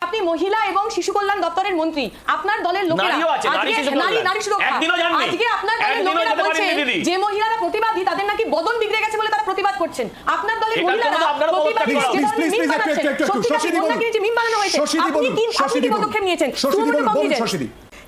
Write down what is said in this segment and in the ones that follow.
আপনি মহিলা এবং শিশু কল্যাণ দপ্তরের মন্ত্রী, আপনার দলের লোকেরা নারী সুরক্ষা, আজকে আপনার দলের লোকেরা বলছে যে মহিলারা প্রতিবাদী তাদের নাকি বদন বিগড়ে গেছে বলে তারা প্রতিবাদ করছেন। আপনার দলের মহিলারা প্রতিবাদী, যে মিম বানানো হয়েছে, আপনি কি পদক্ষেপ নিয়েছেন?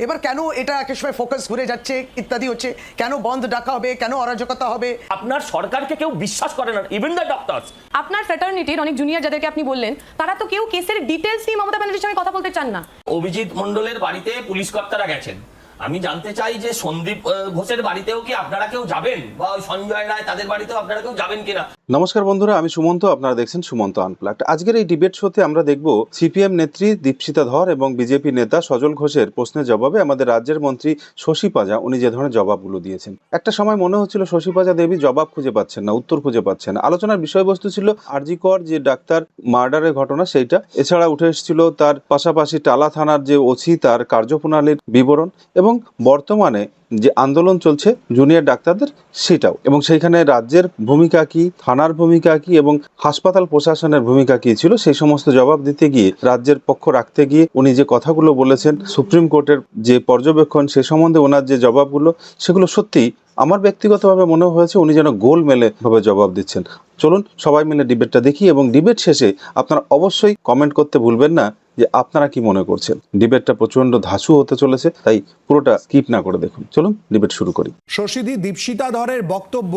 এবার কেন এটা একের সময় ফোকাস ঘুরে যাচ্ছে ইত্যাদি হচ্ছে, কেন বন্ধ ডাকা হবে, কেন অরাজকতা হবে? আপনার সরকারকে কেউ বিশ্বাস করে না, ইভেন দ্য ডক্টরস। আপনার ফ্র্যাটার্নিটির অনেক জুনিয়র যাদেরকে আপনি বললেন, তারা তো কেউ কেসের ডিটেইলস নিয়ে মমতা ব্যানার্জির সঙ্গে কথা বলতে চান না। অভিজিৎ মণ্ডলের বাড়িতে পুলিশ কর্তারা গেছেন, আমি জানতে চাই যে সন্দীপ ঘোষের বাড়িতেও কি আপনারা কেউ যাবেন, বা ওই সঞ্জয় রায় তাদের বাড়িতেও আপনারা কেউ যাবেন কিনা? নমস্কার বন্ধুরা, আমি সুমন্ত, আপনারা দেখছেন সুমন্ত আনপ্লাগড। আজকের এই ডিবেট শোতে আমরা দেখব সিপিএম নেত্রী দীপশিতা ধর এবং বিজেপি নেতা সজল ঘোষের প্রশ্নের জবাবে আমাদের রাজ্যের মন্ত্রী শশী পাজা উনি যে ধরনের জবাবগুলো দিয়েছেন। একটা সময় মনে হচ্ছিল শশী পাজা দেবী জবাব খুঁজে পাচ্ছেন না, উত্তর খুঁজে পাচ্ছেন না। আলোচনার বিষয়বস্তু ছিল আরজি কর যে ডাক্তার মার্ডারের ঘটনা, সেইটা। এছাড়া উঠে এসেছিল তার পাশাপাশি টালা থানার যে ওসি তার কার্যপ্রণালীর বিবরণ এবং বর্তমানে যে আন্দোলন চলছে জুনিয়র ডাক্তারদের সেটাও, এবং সেইখানে রাজ্যের ভূমিকা কি, থানার ভূমিকা কি এবং হাসপাতাল প্রশাসনের ভূমিকা কি ছিল, সেই সমস্ত জবাব দিতে গিয়ে, রাজ্যের পক্ষ রাখতে গিয়ে উনি যে কথাগুলো বলেছেন, সুপ্রিম কোর্টের যে পর্যবেক্ষণ সে সম্বন্ধে ওনার যে জবাবগুলো, সেগুলো সত্যি আমার ব্যক্তিগতভাবে মনে হয়েছে উনি যেন গোল মেলে ভাবে জবাব দিচ্ছেন। চলুন সবাই মিলে ডিবেটটা দেখি এবং ডিবেট শেষে আপনারা অবশ্যই কমেন্ট করতে ভুলবেন না যে আপনারা কি মনে করছেন। ডিবেটটা প্রচন্ড ধাসু হতে চলেছে, তাই পুরোটা স্কিপ না করে দেখুন। চলুন ডিবেট শুরু করি। শশীদি দীপশিতা ধরের বক্তব্য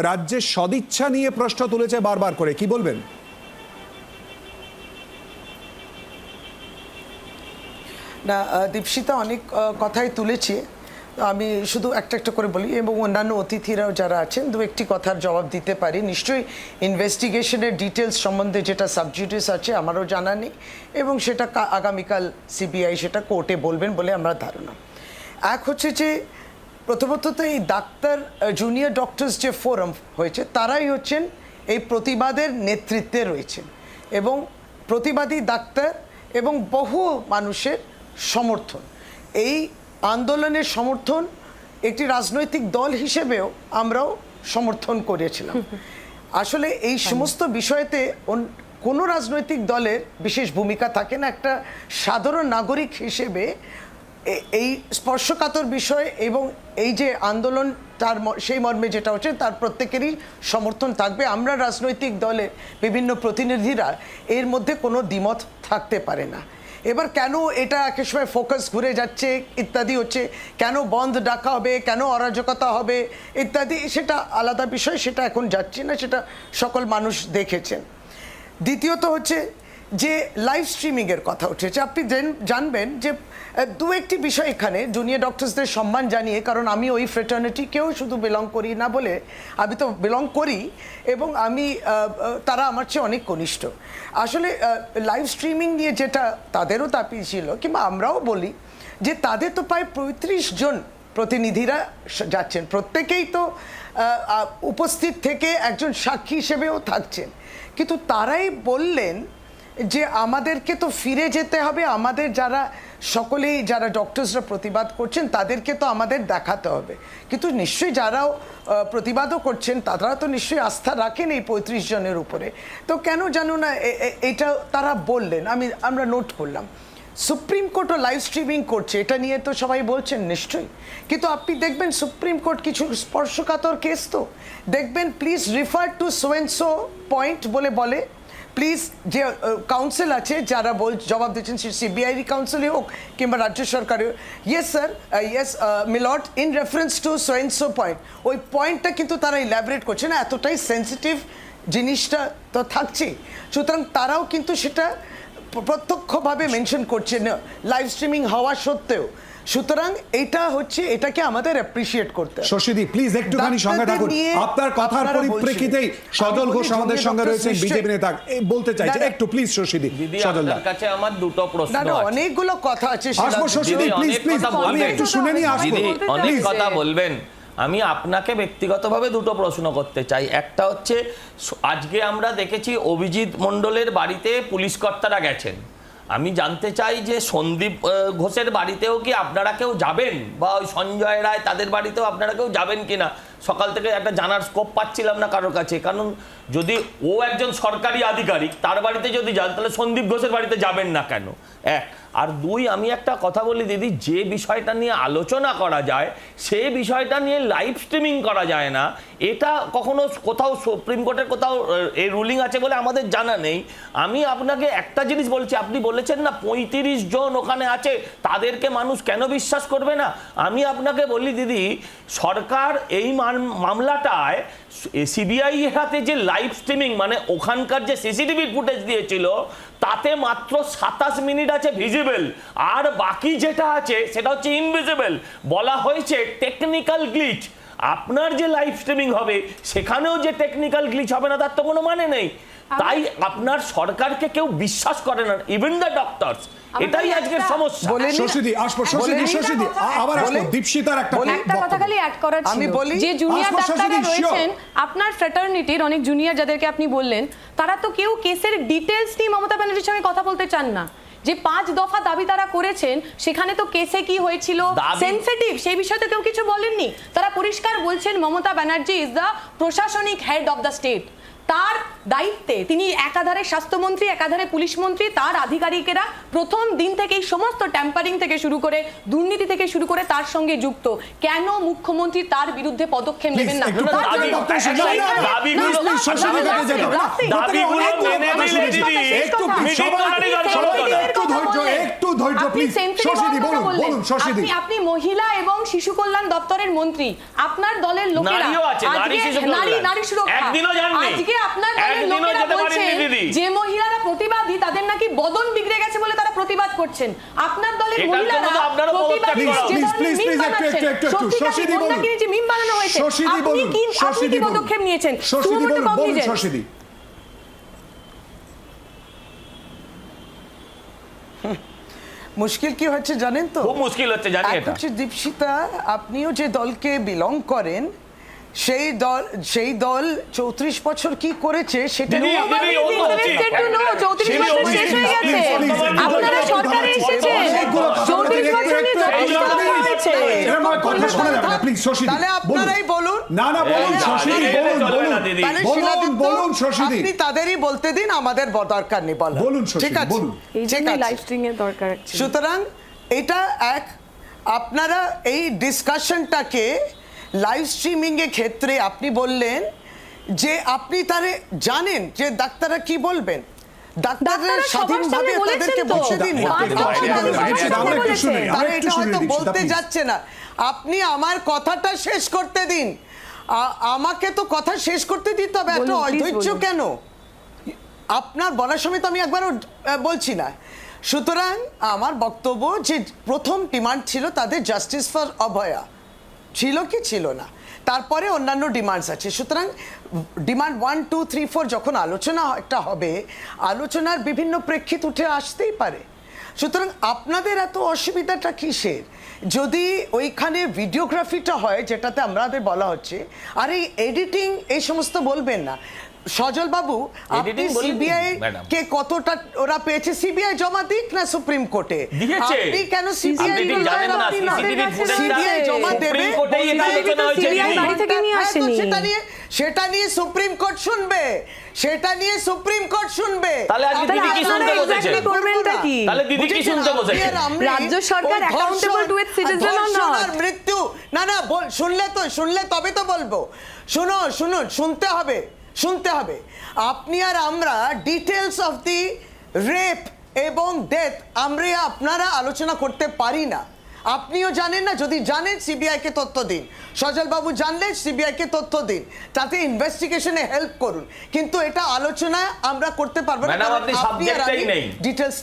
রাজ্যের সদিচ্ছা নিয়ে প্রশ্ন তুলেছে বারবার করে, কি বলবেন? না, দীপশিতা অনেক কথাই তুলেছে, আমি শুধু একটা একটা করে বলি এবং অন্যান্য অতিথিরাও যারা আছেন দু একটি কথার জবাব দিতে পারি। নিশ্চয়ই ইনভেস্টিগেশনের ডিটেলস সম্বন্ধে যেটা সাবজুডিস আছে আমারও জানা নেই, এবং সেটা আগামীকাল সিবিআই সেটা কোর্টে বলবেন বলে আমরা ধারণা। এক হচ্ছে যে প্রথমত তো এই ডাক্তার জুনিয়র ডক্টরস যে ফোরাম হয়েছে তারাই হচ্ছেন এই প্রতিবাদের নেতৃত্বে রয়েছেন, এবং প্রতিবাদী ডাক্তার এবং বহু মানুষের সমর্থন, এই আন্দোলনের সমর্থন একটি রাজনৈতিক দল হিসেবেও আমরাও সমর্থন করেছিলাম। আসলে এই সমস্ত বিষয়তে কোনো রাজনৈতিক দলের বিশেষ ভূমিকা থাকে না, একটা সাধারণ নাগরিক হিসেবে এই স্পর্শকাতর বিষয় এবং এই যে আন্দোলন তার সেই মর্মে যেটা হচ্ছে তার প্রত্যেকেরই সমর্থন থাকবে। আমরা রাজনৈতিক দলের বিভিন্ন প্রতিনিধিরা এর মধ্যে কোনো দ্বিমত থাকতে পারে না। এবার কেন এটা একের সময় ফোকাস ঘুরে যাচ্ছে ইত্যাদি হচ্ছে, কেন বন্ধ ডাকা হবে, কেন অরাজকতা হবে ইত্যাদি, সেটা আলাদা বিষয়, সেটা এখন যাচ্ছি না, সেটা সকল মানুষ দেখেছেন। দ্বিতীয়ত হচ্ছে যে লাইভ স্ট্রিমিংয়ের কথা উঠেছে। আপনি জানবেন যে দু একটি বিষয় এখানে জুনিয়র ডক্টরসদের সম্মান জানিয়ে, কারণ আমি ওই ফ্রেটার্নিটিকেও শুধু বিলং করি না বলে, আমি তো বিলং করি এবং আমি তারা আমার চেয়ে অনেক কনিষ্ঠ। আসলে লাইভ স্ট্রিমিং নিয়ে যেটা তাদেরও দাবি ছিল, কিংবা আমরাও বলি যে তাদের তো প্রায় 35 জন প্রতিনিধিরা যাচ্ছেন, প্রত্যেকেই তো উপস্থিত থেকে একজন সাক্ষী হিসেবেও থাকছেন, কিন্তু তারাই বললেন যে আমাদেরকে তো ফিরে যেতে হবে, আমাদের যারা সকলেই যারা ডক্টরসরা প্রতিবাদ করছেন তাদেরকে তো আমাদের দেখাতে হবে। কিন্তু নিশ্চয়ই যারাও প্রতিবাদও করছেন তারা তো নিশ্চয়ই আস্থা রাখেন এই 35 জনের উপরে, তো কেন জানো না এটা তারা বললেন, আমরা নোট করলাম। সুপ্রিম কোর্টও লাইভ স্ট্রিমিং করছে, এটা নিয়ে তো সবাই বলছেন নিশ্চয়ই, কিন্তু আপনি দেখবেন সুপ্রিম কোর্ট কিছু স্পর্শকাতর কেস তো দেখবেন, please refer to so and so point বলে প্লিজ যে কাউন্সিল আছে যারা জবাব দিচ্ছেন, সিবিআই কাউন্সিলই হোক কিংবা রাজ্য সরকারের, yes sir, yes milord, in reference to so and so point, ওই পয়েন্টটা কিন্তু তারা ইলাবরেট করছে না, এতটাই সেন্সিটিভ জিনিসটা তো থাকছে, সুতরাং তারাও কিন্তু সেটা প্রত্যক্ষভাবে মেনশন করছে না লাইভ স্ট্রিমিং হওয়া সত্ত্বেও। সুতরাং এটা হচ্ছে, এটাকে আমাদের অ্যাপ্রিশিয়েট করতে হবে। শশীদি প্লিজ একটুখানি সঙ্গে থাকুন, আপনার কথার পরিপ্রেক্ষিতেই সজল ঘোষ আমাদের সঙ্গে রয়েছে, বিজেপি নেতা বলতে চাইছে, একটু প্লিজ শশীদি। সজলদার কাছে আমার দুটো প্রশ্ন আছে, অনেকগুলো কথা আছে, আসবো শশীদি, প্লিজ প্লিজ আমি একটু শুনে নিয়ে আসবো, অনেক কথা বলবেন। আমি আপনাকে ব্যক্তিগতভাবে দুটো প্রশ্ন করতে চাই। একটা হচ্ছে, আজকে আমরা দেখেছি অভিজিৎ মণ্ডলের বাড়িতে পুলিশ কর্তারা গেছেন, আমি জানতে চাই যে সন্দীপ ঘোষের বাড়িতেও কি আপনারা কেউ যাবেন, বা ওই সঞ্জয় রায় তাদের বাড়িতেও আপনারা কেউ যাবেন কিনা? সকাল থেকে একটা জানার স্কোপ পাচ্ছিলাম না কারোর কাছে। কারণ যদি ও একজন সরকারি আধিকারিক, তার বাড়িতে যদি যান তাহলে সন্দীপ ঘোষের বাড়িতে যাবেন না কেন? এক। আর দুই, আমি একটা কথা বলি দিদি, যে বিষয়টা নিয়ে আলোচনা করা যায় সেই বিষয়টা নিয়ে লাইভ স্ট্রিমিং করা যায় না, এটা কখনো কোথাও সুপ্রিম কোর্টের কোথাও এই রুলিং আছে বলে আমাদের জানা নেই। আমি আপনাকে একটা জিনিস বলছি, আপনি বলেছেন না 35 জন ওখানে আছে, তাদেরকে মানুষ কেন বিশ্বাস করবে না? আমি আপনাকে বলি দিদি, সরকার এই মামলাটায় সিবিআই এর হাতে যে লাইভ স্ট্রিমিং মানে ওখানকার যে সিসিটিভি ফুটেজ দিয়েছিল তাতে মাত্র 27 মিনিট আছে ভিজিবল, আর বাকি যেটা আছে সেটা হচ্ছে ইনভিজিবল। বলা হয়েছে টেকনিক্যাল গ্লিচ। আপনার যে লাইভ স্ট্রিমিং হবে সেখানেও যে টেকনিক্যাল গ্লিচ হবে না তার তো কোনো মানে নেই। তাই আপনার সরকারকে কেউ বিশ্বাস করে না, ইভেন দ্য ডক্টরস। এটাই আজকের সমস্যা। শশীদি আসবো, শশীদি আবার আসবো। দীপশিতার একটা কথা খালি অ্যাড করার ছিল, আমি বলি যে জুনিয়র ডাক্তাররা রয়েছেন আপনার ফ্র্যাটার্নিটির, অনেক জুনিয়র যাদেরকে আপনি বললেন, তারা তো কেউ কেসের ডিটেইলস নিয়ে মমতা ব্যানার্জির সঙ্গে কথা বলতে চান না। যে 5 দফা দাবি তারা করেছেন সেখানে তো কেসে কি হয়েছিল সেনসিটিভ সেই বিষয়ে তো কেউ কিছু বলেননি। তারা পরিষ্কার বলছেন মমতা ব্যানার্জি ইজ দ্য প্রশাসনিক হেড অফ দ্য স্টেট। তার দায়িত্বে তিনি একাধারে স্বাস্থ্যমন্ত্রী, একাধারে পুলিশ মন্ত্রী, তার আধিকারিকেরা প্রথম দিন থেকেই সমস্ত ট্যাম্পারিং থেকে শুরু করে দুর্নীতি থেকে শুরু করে তার সঙ্গে যুক্ত। কেন মুখ্যমন্ত্রী তার বিরুদ্ধে পদক্ষেপ নেবেন না? আপনি মহিলা এবং শিশু কল্যাণ দপ্তরের মন্ত্রী, আপনার দলের লোকেরা নারী সুরক্ষা, আজকে আপনার দলের লোকেরা বলছেন যে মহিলারা প্রতিবাদী, তাদের নাকি বদন বিগড়ে গেছে বলে তারা প্রতিবাদ করছেন। আপনার দলের মহিলারা প্রতিবাদী, সত্যিকারের মন্দাকিনী যে মিম বানানো হয়েছে, আপনি কি পদক্ষেপ নিয়েছেন? মুশকিল কি হচ্ছে জানেন তো? খুব মুশকিল হচ্ছে জানি এটা। দীপশিতা, আপনিও যে দলকে বিলং করেন সেই দল 34 বছর কি করেছে সেটা নিয়ে আপনারাই বলুন। আপনি তাদেরই বলতে দিন, আমাদের দরকার নেই বলা। ঠিক আছে, সুতরাং এটা এক, আপনারা এই ডিসকাশনটাকে লাইভ স্ট্রিমিং এর ক্ষেত্রে আপনি বললেন যে আপনি তারে জানেন যে ডাক্তাররা কি বলবেন, ডাক্তাররা স্বাধীনভাবে তাদেরকে বলতে দিন। তারা এটা হয়তো বলতে যাচ্ছে না, আপনি আমার কথাটা শেষ করতে দিন। আমাকে তো কথা শেষ করতে দিতে হবে, এত অধৈর্য কেন? আপনার বলার সময় তো আমি একবারও বলছি না। সুতরাং আমার বক্তব্য যে প্রথম ডিমান্ড ছিল তাদের জাস্টিস ফর অভয়া, ছিল কি ছিল না, তারপরে অন্যান্য ডিমান্ডস আছে। সুতরাং ডিমান্ড 1, 2, 3, 4 যখন আলোচনা একটা হবে, আলোচনার বিভিন্ন প্রেক্ষিত উঠে আসতেই পারে। সুতরাং আপনাদের এত অসুবিধাটা কিসের? যদি ওইখানে ভিডিওগ্রাফিটা হয় যেটাতে আমাদের বলা হচ্ছে, আর এই এডিটিং এই সমস্ত বলবেন না। সজল বাবু, আপনি সিবিআই কে কতটা ওরা পেয়েছে, সিবিআই জমা দিক না সুপ্রিম কোর্টে? আপনি কেন সিবিআই জমা দেবে? সেটা নিয়ে সুপ্রিম কোর্ট শুনবে, সেটা নিয়ে সুপ্রিম কোর্ট শুনবে। রাজ্য সরকার accountable to its citizen or not? মৃত্যু না না, শুনলে তবে তো বলবো। শুনতে হবে। আপনি আর আমরা ডিটেলস অফ দি রেপ এবং ডেথ আপনারা আলোচনা করতে পারি না। আপনিও জানেন না, যদি জানেন সিবিআই কে তথ্য দিন। সজল বাবু জানলে সিবিআই কে তথ্য দিন, তাতে ইনভেস্টিগেশনে হেল্প করুন। কিন্তু এটা আলোচনা আমরা করতে পারবো না, আপনি সাবজেক্টেই নেই। ডিটেলস